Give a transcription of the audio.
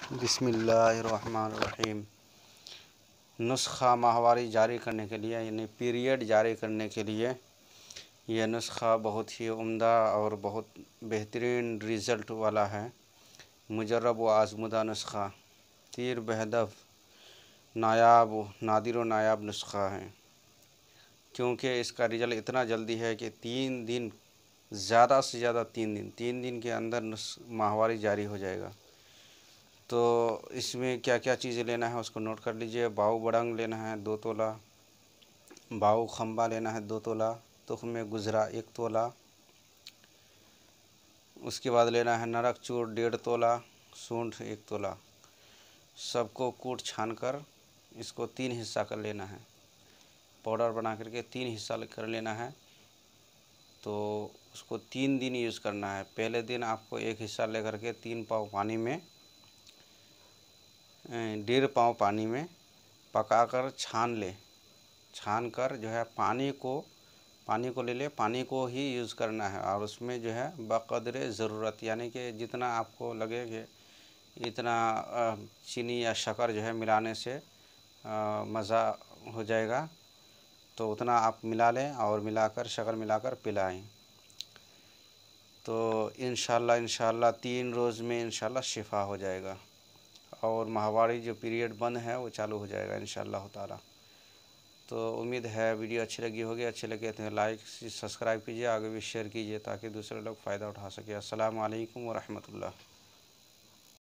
बिस्मिल्लाहिर्रहमानिर्रहीम। नुस्खा माहवारी जारी करने के लिए यानी पीरियड जारी करने के लिए यह नुस्खा बहुत ही उम्दा और बहुत बेहतरीन रिज़ल्ट वाला है। मुजर्रब व आज़मुदा नुस्खा, तीर बहदफ नायाब नादिर व नायाब नुस्खा है, क्योंकि इसका रिज़ल्ट इतना जल्दी है कि 3 दिन, ज़्यादा से ज़्यादा 3 दिन के अंदर माहवारी जारी हो जाएगा। तो इसमें क्या क्या चीज़ें लेना है उसको नोट कर लीजिए। बाऊ बड़ंग लेना है 2 तोला, बाऊ खम्बा लेना है 2 तोला, तुख्म गुजरा 1 तोला, उसके बाद लेना है नरक चूर 1.5 तोला, सूंठ 1 तोला। सबको कूट छान कर इसको 3 हिस्सा कर लेना है। पाउडर बना करके 3 हिस्सा कर लेना है। तो उसको 3 दिन यूज़ करना है। पहले दिन आपको 1 हिस्सा लेकर के 3 पाव पानी में 1.5 पाव पानी में पकाकर छान कर जो है पानी को ले ले, पानी को ही यूज़ करना है। और उसमें जो है बक़दरे ज़रूरत, यानी कि जितना आपको लगे कि इतना चीनी या शक्कर जो है मिलाने से मज़ा हो जाएगा, तो उतना आप मिला लें और मिलाकर शक्कर मिलाकर पिलाएं। तो इंशाल्लाह 3 रोज़ में इंशाल्लाह शिफा हो जाएगा और माहवारी जो पीरियड बंद है वो चालू हो जाएगा इंशाल्लाह ताला। तो उम्मीद है वीडियो अच्छी लगी होगी। अच्छी लगे तो लाइक सब्सक्राइब कीजिए, आगे भी शेयर कीजिए ताकि दूसरे लोग फ़ायदा उठा सके। अस्सलामु अलैकुम व रहमतुल्लाह।